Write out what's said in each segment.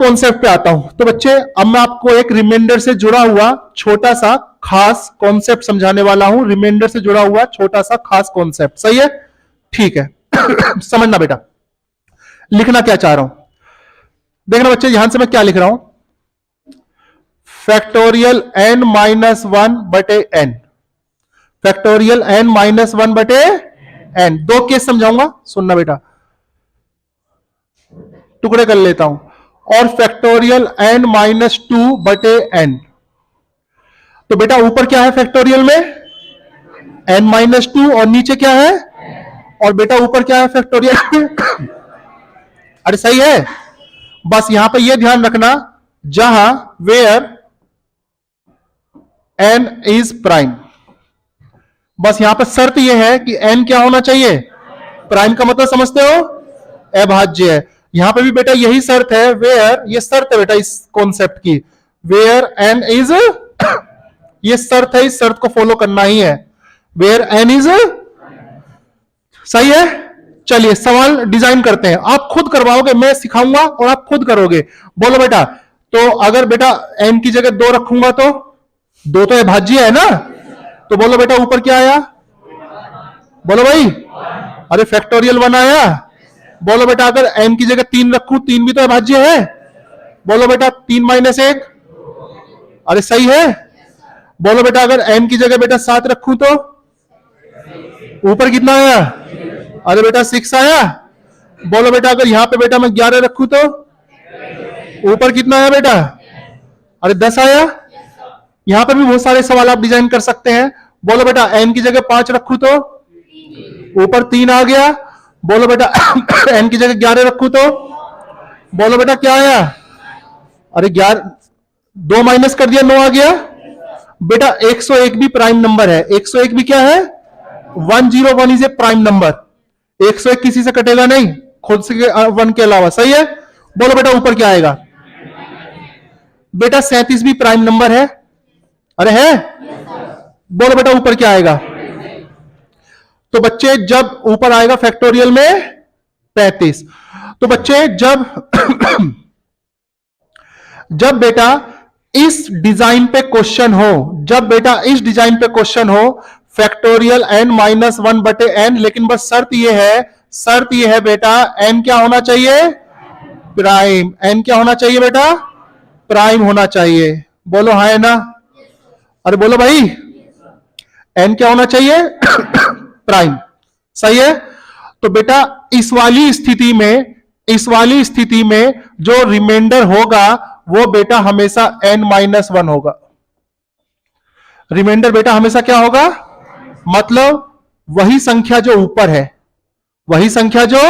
Concept पे आता हूं। तो बच्चे अब मैं आपको एक रिमाइंडर से जुड़ा हुआ छोटा सा खास कॉन्सेप्ट समझाने वाला हूं। रिमाइंडर से जुड़ा हुआ छोटा सा खास कॉन्सेप्ट, सही है? ठीक है। समझना बेटा, लिखना क्या चाह रहा हूं, देखना बच्चे यहां से मैं क्या लिख रहा हूं। फैक्टोरियल n माइनस वन बटे n, factorial n minus one बटे n। दो केस समझाऊंगा, सुनना बेटा, टुकड़े कर लेता हूं। और फैक्टोरियल n माइनस टू बटे n। तो बेटा ऊपर क्या है फैक्टोरियल में? n माइनस टू, और नीचे क्या है? और बेटा ऊपर क्या है फैक्टोरियल में? अरे सही है। बस यहां पे ये ध्यान रखना, जहां वेयर n इज प्राइम, बस यहां पर शर्त यह है कि n क्या होना चाहिए? प्राइम का मतलब समझते हो? अभाज्य है। यहां पे भी बेटा यही शर्त है, वेयर, ये शर्त है बेटा इस कॉन्सेप्ट की, वेयर n इज, ये शर्त है, इस शर्त को फॉलो करना ही है, वेयर n इज, सही है। चलिए सवाल डिजाइन करते हैं, आप खुद करवाओगे, मैं सिखाऊंगा और आप खुद करोगे। बोलो बेटा, तो अगर बेटा n की जगह दो रखूंगा तो दो तो अभाज्य है ना, तो बोलो बेटा ऊपर क्या आया? बोलो भाई, अरे फैक्टोरियल वन आया। बोलो बेटा अगर m की जगह तीन रखूं, तीन भी तो अभाज्य है। बोलो बेटा तीन माइनस एक, अरे सही है। बोलो बेटा अगर m की जगह बेटा सात रखूं तो ऊपर कितना आया? अरे बेटा सिक्स आया। बोलो बेटा अगर यहां पे बेटा मैं 11 रखूं तो ऊपर कितना आया बेटा? अरे 10 आया। यहां पर भी बहुत सारे सवाल आप डिजाइन कर सकते हैं। बोलो बेटा n की जगह 5 रखूं तो ऊपर 3 आ गया। बोलो बेटा n की जगह 11 रखूं तो बोलो बेटा क्या आया? अरे 11, 2 माइनस कर दिया, 9 आ गया। बेटा 101 भी प्राइम नंबर है। 101 भी क्या है? 101 इज ए प्राइम नंबर। 101 किसी से कटेगा नहीं, खुद से 1 के अलावा, सही है। बोलो बेटा ऊपर क्या आएगा? बेटा 37 भी प्राइम नंबर है। अरे है। बोलो बेटा ऊपर क्या आएगा? तो बच्चे जब ऊपर आएगा फैक्टोरियल में 35। तो बच्चे जब जब बेटा इस डिजाइन पे क्वेश्चन हो, जब बेटा इस डिजाइन पे क्वेश्चन हो, फैक्टोरियल n माइनस वन बटे n, लेकिन बस शर्त यह है बेटा n क्या होना चाहिए? प्राइम। n क्या होना चाहिए बेटा? प्राइम होना चाहिए। बोलो हाँ है ना? अरे बोलो भाई, n क्या होना चाहिए? प्राइम, सही है। तो बेटा इस वाली स्थिति में जो रिमाइंडर होगा वो बेटा हमेशा n माइनस वन होगा। रिमाइंडर बेटा हमेशा क्या होगा? मतलब वही संख्या जो ऊपर है, वही संख्या जो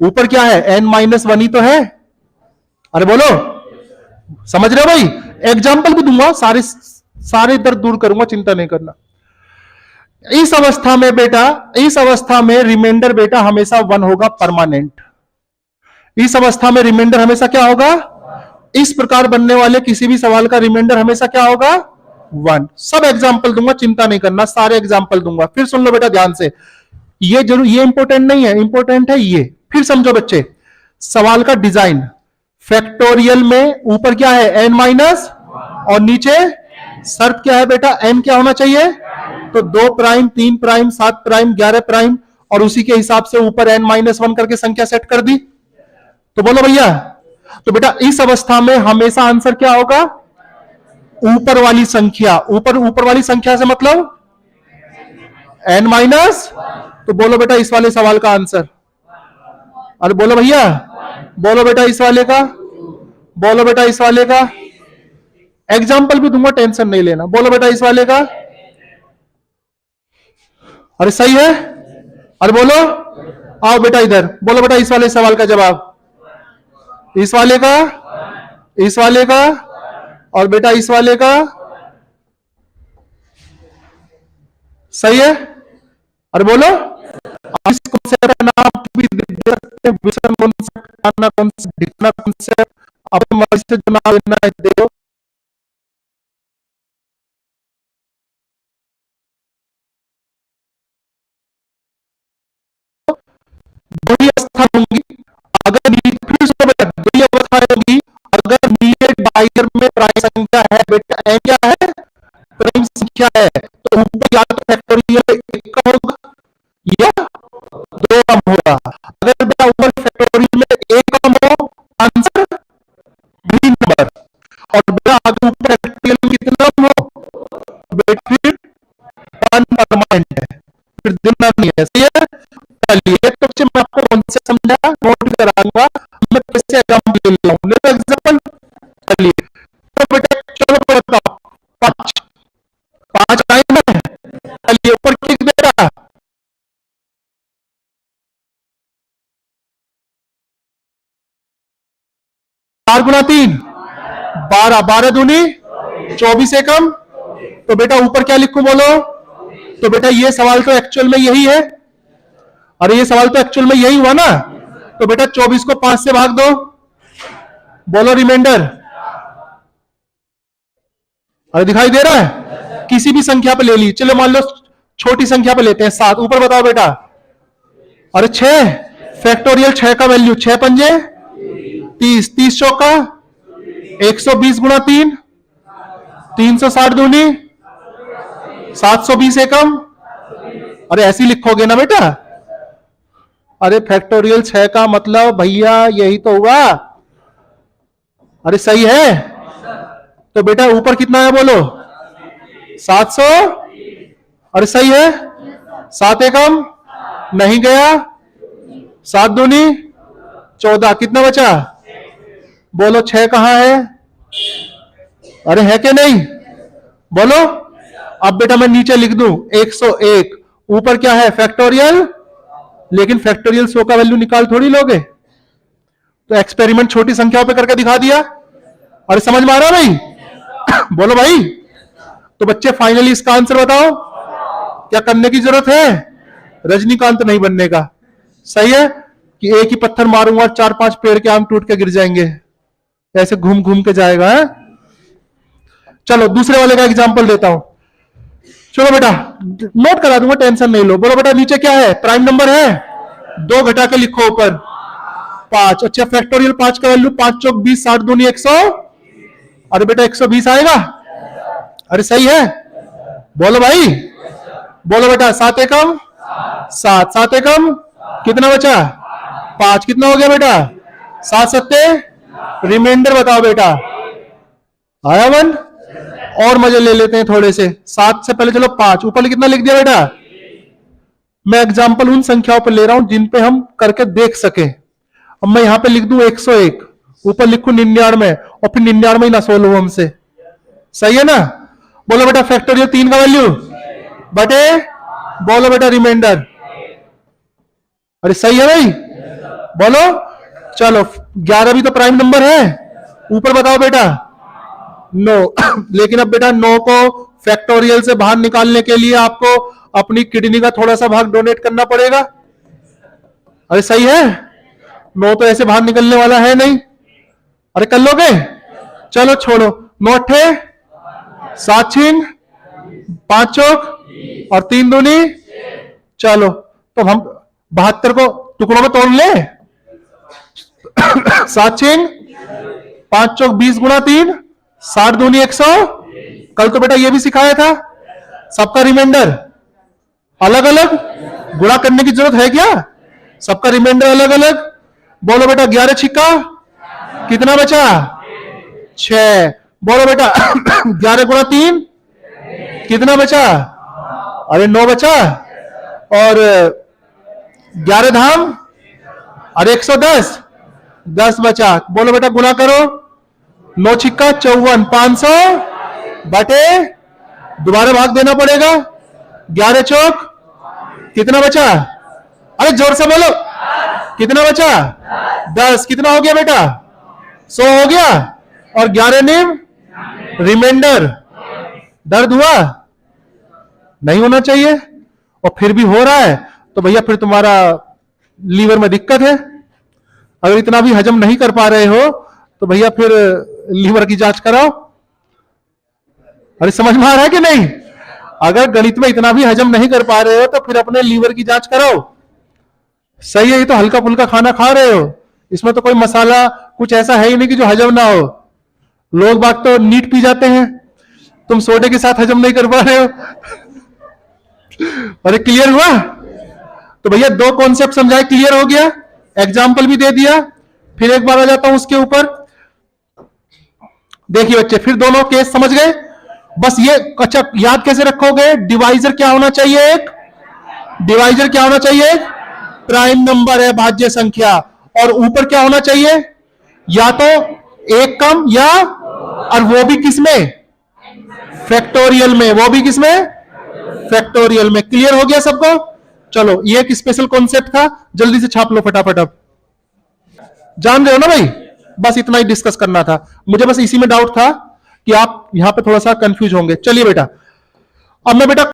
ऊपर क्या है? n माइनस वन ही तो है। अरे बोलो, समझ रहे हो भाई? एग्जाम्पल भी दूंगा, सारे दर्द दूर करूंगा, चिंता नहीं करना। इस अवस्था में रिमाइंडर बेटा हमेशा वन होगा, परमानेंट। इस अवस्था में रिमाइंडर हमेशा क्या होगा? इस प्रकार बनने वाले किसी भी सवाल का रिमाइंडर हमेशा क्या होगा? वन। सब एग्जाम्पल दूंगा, चिंता नहीं करना, सारे एग्जाम्पल दूंगा। फिर सुन लो बेटा ध्यान से, ये जरूर, ये इंपॉर्टेंट नहीं है, इंपॉर्टेंट है ये। फिर समझो बच्चे सवाल का डिजाइन। फैक्टोरियल में ऊपर क्या है? n माइनस, और नीचे शर्त क्या है बेटा? n क्या होना चाहिए? तो 2 प्राइम, 3 प्राइम, 7 प्राइम, 11 प्राइम, और उसी के हिसाब से ऊपर n माइनस वन करके संख्या सेट कर दी। तो बोलो भैया, तो बेटा इस अवस्था में हमेशा आंसर क्या होगा? ऊपर वाली संख्या। ऊपर वाली संख्या से मतलब n माइनस। तो बोलो बेटा इस वाले सवाल का आंसर। अरे बोलो भैया, बोलो बेटा इस वाले का, बोलो बेटा इस वाले का। एग्जाम्पल भी दूंगा, टेंशन नहीं लेना। बोलो बेटा इस वाले का। अरे सही है। अरे बोलो, आओ बेटा इधर, बोलो बेटा इस वाले सवाल का जवाब। इस वाले का, इस वाले का, और बेटा इस वाले का, सही है। अरे बोलो, इस कॉन्सेप्ट का नाम भी दे सकते हैं, विषम कॉन्सेप्ट, खाना कॉन्सेप्ट, दिखना कॉन्सेप्ट, अपने मर्जी से जो नाम लेना है दे दो। दो ही अवस्था होंगी, अगर फिर से बेटा दो ही अवस्था होगी, अगर नीलेट बायर में प्राइम संख्या है बेटा, n क्या है, प्राइम संख्या है, तो ऊपर या तो फैक्टोरियल 1 का होगा या 2 कम होगा। अगर बेटा ऊपर फैक्टोरियल में 1 कम हो, आंसर ग्रीन नंबर, और बेटा अगर ऊपर फैक्टोरियल में कितना कम हो, बेटा फिर परमानेंट है, फिर दुनिया नहीं है। सही है। चलिए तो बच्चे मैं आपको कौन से समझा नोट कराऊंगा, मैं कैसे एग्जाम्पल ले लूँ, ले एग्जाम्पल। चलिए तो बेटा चलो बताओ, 5 लाइन है। चलिए ऊपर क्लिक बेटा, 4 गुना 3 12, 12 दूनी 24 एकम। तो बेटा ऊपर क्या लिखूं बोलो, तो बेटा ये सवाल तो एक्चुअल में यही है, अरे ये सवाल तो एक्चुअल में यही हुआ ना। तो बेटा 24 को 5 से भाग दो, बोलो रिमाइंडर। अरे दिखाई दे रहा है, किसी भी संख्या पे ले ली, चलो मान लो छोटी संख्या पे लेते हैं 7, ऊपर बताओ बेटा। अरे 6 फैक्टोरियल 6 का वैल्यू 6 पंजे 30, 30 चौका 120 गुना 3 360 दूनी 720 एकम। अरे ऐसे ही लिखोगे ना बेटा, अरे फैक्टोरियल 6 का मतलब भैया यही तो हुआ। अरे सही है। तो बेटा ऊपर कितना है बोलो, 700। अरे सही है, 7 एकम नहीं गया, 7 दूनी 14, कितना बचा बोलो, 6 कहां है, अरे है क्या नहीं बोलो। अब बेटा मैं नीचे लिख दूं 101, ऊपर क्या है फैक्टोरियल, लेकिन फैक्टोरियल 100 का वैल्यू निकाल थोड़ी लोगे, तो एक्सपेरिमेंट छोटी संख्याओं पे करके दिखा दिया। अरे समझ में आ रहा भाई बोलो भाई। तो बच्चे फाइनली इसका आंसर बताओ, क्या करने की जरूरत है, रजनीकांत नहीं बनने का। सही है कि एक ही पत्थर मारूंगा 4-5 पेड़ के आम टूट के गिर जाएंगे, ऐसे घूम घूम के जाएगा है? चलो दूसरे वाले का एग्जांपल देता हूं, चलो बेटा नोट करा दूंगा, टेंशन नहीं लो। बोलो बेटा नीचे क्या है, प्राइम नंबर है, 2 घटा के लिखो ऊपर 5। अच्छा फैक्टोरियल 5 का वैल्यू 5 चौक 20, 60 दूनी 100। अरे बेटा 120 आएगा, अरे सही है बोलो भाई, बोलो बेटा 7 एकम 7, 7 एकम कितना बचा 5, कितना हो गया बेटा 7 सत्ते, रिमाइंडर बताओ बेटा आया 1। और मजे ले लेते हैं थोड़े से, 7 से पहले चलो 5, ऊपर कितना लिख दिया बेटा। मैं एग्जांपल उन संख्याओं पर ले रहा हूं जिन पे हम करके देख सके। अब मैं यहां पे लिख दूं 101, ऊपर लिखूं 99, और फिर 99 ही ना सोल्व हो हमसे। सही है ना। बोलो बेटा फैक्टोरियल 3 का वैल्यू बटे, बोलो बेटा रिमाइंडर। अरे सही है भाई बोलो। चलो 11 भी तो प्राइम नंबर है, ऊपर बताओ बेटा 9 लेकिन अब बेटा 9 को फैक्टोरियल से बाहर निकालने के लिए आपको अपनी किडनी का थोड़ा सा भाग डोनेट करना पड़ेगा। अरे सही है, 9 तो ऐसे बाहर निकलने वाला है नहीं। अरे कर लोगे, चलो छोड़ो, 9 अट्ठे 7 छिंग 5 चौक और 3 दूनी। चलो तो हम 72 को टुकड़ों में तोड़ ले 7 छिंग 5 चौक 20 गुना 3, 60 दूनी 100। कल तो बेटा ये भी सिखाया था, सबका रिमाइंडर अलग अलग, गुणा करने की जरूरत है क्या, सबका रिमाइंडर अलग अलग। बोलो बेटा 11 छिक्का कितना बचा 6। बोलो बेटा 11 गुणा 3 कितना बचा, अरे 9 बचा, और 11 धाम अरे 110, 10 बचा। बोलो बेटा गुणा करो, 9 छिक्का 54, 500 बटे, दोबारा भाग देना पड़ेगा, 11 चौक कितना बचा, अरे जोर से बोलो कितना बचा 10, कितना हो गया बेटा 100 हो गया, और 11 निम रिमाइंडर। दर्द हुआ नहीं होना चाहिए, और फिर भी हो रहा है तो भैया फिर तुम्हारा लीवर में दिक्कत है। अगर इतना भी हजम नहीं कर पा रहे हो तो भैया फिर लीवर की जांच कराओ। अरे समझ में आ रहा है कि नहीं, अगर गणित में इतना भी हजम नहीं कर पा रहे हो तो फिर अपने लीवर की जांच कराओ। सही है, ये तो हल्का फुल्का खाना खा रहे हो, इसमें तो कोई मसाला कुछ ऐसा है ही नहीं कि जो हजम ना हो। लोग बाग तो नीट पी जाते हैं, तुम सोडे के साथ हजम नहीं कर पा रहे हो। अरे क्लियर हुआ? तो भैया दो कॉन्सेप्ट समझाए, क्लियर हो गया, एग्जाम्पल भी दे दिया। फिर एक बार आ जाता हूं उसके ऊपर। देखिए बच्चे, फिर दोनों केस समझ गए। बस ये अच्छा याद कैसे रखोगे, डिवाइजर क्या होना चाहिए, एक डिवाइजर क्या होना चाहिए, प्राइम नंबर है, भाज्य संख्या। और ऊपर क्या होना चाहिए, या तो एक कम या, और वो भी किसमें, फैक्टोरियल में, वो भी किसमें, फैक्टोरियल में। क्लियर हो गया सबको? चलो ये एक स्पेशल कॉन्सेप्ट था, जल्दी से छाप लो फटाफट। अब जान रहे हो ना भाई? बस इतना ही डिस्कस करना था, मुझे बस इसी में डाउट था कि आप यहां पे थोड़ा सा कंफ्यूज होंगे। चलिए बेटा, अब मैं बेटा